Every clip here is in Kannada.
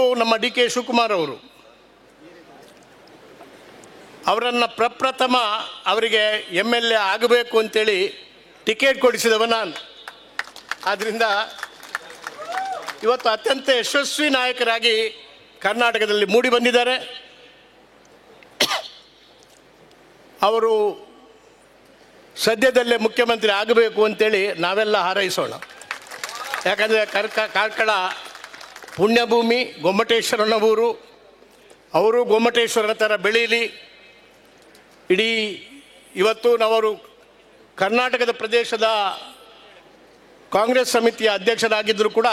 ನಮ್ಮ ಡಿ ಕೆ ಶಿವಕುಮಾರ್ ಅವರನ್ನು ಪ್ರಪ್ರಥಮ ಅವರಿಗೆ MLA ಆಗಬೇಕು ಅಂತೇಳಿ ಟಿಕೆಟ್ ಕೊಡಿಸಿದವ ನಾನು. ಆದ್ದರಿಂದ ಇವತ್ತು ಅತ್ಯಂತ ಯಶಸ್ವಿ ನಾಯಕರಾಗಿ ಕರ್ನಾಟಕದಲ್ಲಿ ಮೂಡಿ ಬಂದಿದ್ದಾರೆ. ಅವರು ಸದ್ಯದಲ್ಲೇ ಮುಖ್ಯಮಂತ್ರಿ ಆಗಬೇಕು ಅಂತೇಳಿ ನಾವೆಲ್ಲ ಹಾರೈಸೋಣ. ಯಾಕಂದರೆ ಕಾರ್ಕಳ ಪುಣ್ಯಭೂಮಿ, ಗೊಮ್ಮಟೇಶ್ವರನ ಊರು. ಅವರು ಗೊಮ್ಮಟೇಶ್ವರನ ಥರ ಬೆಳೀಲಿ. ಇಡೀ ಇವತ್ತು ನಾವರು ಕರ್ನಾಟಕದ ಪ್ರದೇಶದ ಕಾಂಗ್ರೆಸ್ ಸಮಿತಿಯ ಅಧ್ಯಕ್ಷರಾಗಿದ್ದರೂ ಕೂಡ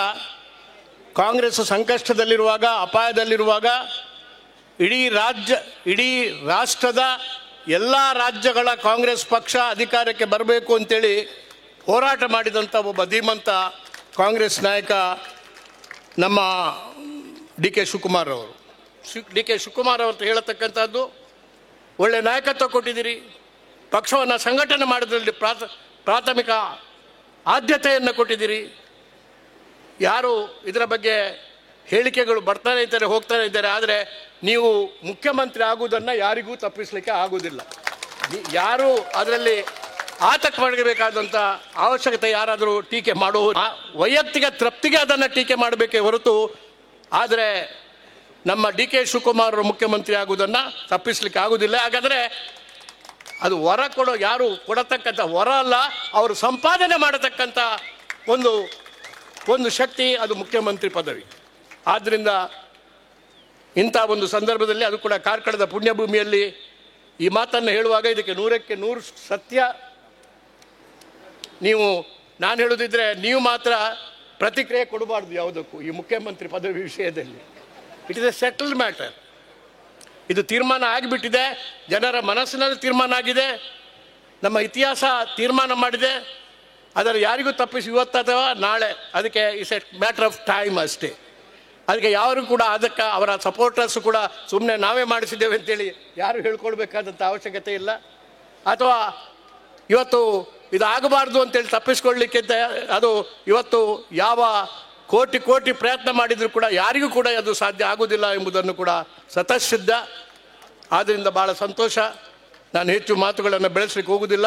ಕಾಂಗ್ರೆಸ್ ಸಂಕಷ್ಟದಲ್ಲಿರುವಾಗ, ಅಪಾಯದಲ್ಲಿರುವಾಗ ಇಡೀ ರಾಷ್ಟ್ರದ ಎಲ್ಲ ರಾಜ್ಯಗಳ ಕಾಂಗ್ರೆಸ್ ಪಕ್ಷ ಅಧಿಕಾರಕ್ಕೆ ಬರಬೇಕು ಅಂತೇಳಿ ಹೋರಾಟ ಮಾಡಿದಂಥ ಒಬ್ಬ ಧೀಮಂತ ಕಾಂಗ್ರೆಸ್ ನಾಯಕ ನಮ್ಮ ಡಿ ಕೆ ಶಿವಕುಮಾರ್ ಅವರು. ಡಿ ಕೆ ಶಿವಕುಮಾರ್ ಅವ್ರದ್ದು ಹೇಳತಕ್ಕಂಥದ್ದು, ಒಳ್ಳೆಯ ನಾಯಕತ್ವ ಕೊಟ್ಟಿದ್ದೀರಿ, ಪಕ್ಷವನ್ನು ಸಂಘಟನೆ ಮಾಡೋದ್ರಲ್ಲಿ ಪ್ರಾಥಮಿಕ ಆದ್ಯತೆಯನ್ನು ಕೊಟ್ಟಿದ್ದೀರಿ. ಯಾರು ಇದರ ಬಗ್ಗೆ ಹೇಳಿಕೆಗಳು ಬರ್ತಾನೆ ಇದ್ದಾರೆ, ಹೋಗ್ತಾನೆ ಇದ್ದಾರೆ. ಆದರೆ ನೀವು ಮುಖ್ಯಮಂತ್ರಿ ಆಗುವುದನ್ನು ಯಾರಿಗೂ ತಪ್ಪಿಸಲಿಕ್ಕೆ ಆಗುವುದಿಲ್ಲ. ಯಾರು ಅದರಲ್ಲಿ ಆತಂಕ ಮಾಡಬೇಕಾದಂಥ ಅವಶ್ಯಕತೆ ಯಾರಾದರೂ ಟೀಕೆ ಮಾಡುವ ವೈಯಕ್ತಿಕ ತೃಪ್ತಿಗೆ ಅದನ್ನು ಟೀಕೆ ಮಾಡಬೇಕೇ ಹೊರತು, ಆದರೆ ನಮ್ಮ ಡಿ ಕೆ ಶಿವಕುಮಾರ್ ಮುಖ್ಯಮಂತ್ರಿ ಆಗುವುದನ್ನು ತಪ್ಪಿಸಲಿಕ್ಕೆ ಆಗುವುದಿಲ್ಲ. ಹಾಗಾದರೆ ಅದು ವರ ಯಾರು ಕೊಡತಕ್ಕಂಥ ವರ ಅಲ್ಲ, ಅವರು ಸಂಪಾದನೆ ಮಾಡತಕ್ಕಂಥ ಒಂದು ಶಕ್ತಿ, ಅದು ಮುಖ್ಯಮಂತ್ರಿ ಪದವಿ. ಆದ್ದರಿಂದ ಇಂಥ ಒಂದು ಸಂದರ್ಭದಲ್ಲಿ, ಅದು ಕೂಡ ಕಾರ್ಕಳದ ಪುಣ್ಯಭೂಮಿಯಲ್ಲಿ ಈ ಮಾತನ್ನು ಹೇಳುವಾಗ ಇದಕ್ಕೆ 100ಕ್ಕೆ 100 ಸತ್ಯ. ನಾನು ಹೇಳೋದಿದ್ರೆ ನೀವು ಮಾತ್ರ ಪ್ರತಿಕ್ರಿಯೆ ಕೊಡಬಾರ್ದು ಯಾವುದಕ್ಕೂ. ಈ ಮುಖ್ಯಮಂತ್ರಿ ಪದವಿ ವಿಷಯದಲ್ಲಿ it is A settled matter. ಇದು ತೀರ್ಮಾನ ಆಗಿಬಿಟ್ಟಿದೆ, ಜನರ ಮನಸ್ಸಿನಲ್ಲಿ ತೀರ್ಮಾನ ಆಗಿದೆ, ನಮ್ಮ ಇತಿಹಾಸ ತೀರ್ಮಾನ ಮಾಡಿದೆ. ಅದರ ಯಾರಿಗೂ ತಪ್ಪಿಸಿ ಇವತ್ತು ಅಥವಾ ನಾಳೆ, ಅದಕ್ಕೆ it's A matter of time ಅಷ್ಟೇ. ಅದಕ್ಕೆ ಯಾರು ಕೂಡ ಅದಕ್ಕೆ ಅವರ ಸಪೋರ್ಟರ್ಸು ಕೂಡ ಸುಮ್ಮನೆ ನಾವೇ ಮಾಡಿಸಿದ್ದೇವೆ ಅಂತೇಳಿ ಯಾರು ಹೇಳ್ಕೊಳ್ಬೇಕಾದಂಥ ಅವಶ್ಯಕತೆ ಇಲ್ಲ. ಅಥವಾ ಇವತ್ತು ಇದಾಗಬಾರ್ದು ಅಂತೇಳಿ ತಪ್ಪಿಸ್ಕೊಳ್ಳಿಕ್ಕೆ ಅದು ಇವತ್ತು ಯಾವ ಕೋಟಿ ಪ್ರಯತ್ನ ಮಾಡಿದರೂ ಕೂಡ ಯಾರಿಗೂ ಕೂಡ ಅದು ಸಾಧ್ಯ ಆಗುವುದಿಲ್ಲ ಎಂಬುದನ್ನು ಕೂಡ ಸ್ವತಃಸಿದ್ಧ. ಆದ್ದರಿಂದ ಭಾಳ ಸಂತೋಷ. ನಾನು ಹೆಚ್ಚು ಮಾತುಗಳನ್ನು ಬೆಳೆಸಲಿಕ್ಕೆ ಹೋಗುವುದಿಲ್ಲ.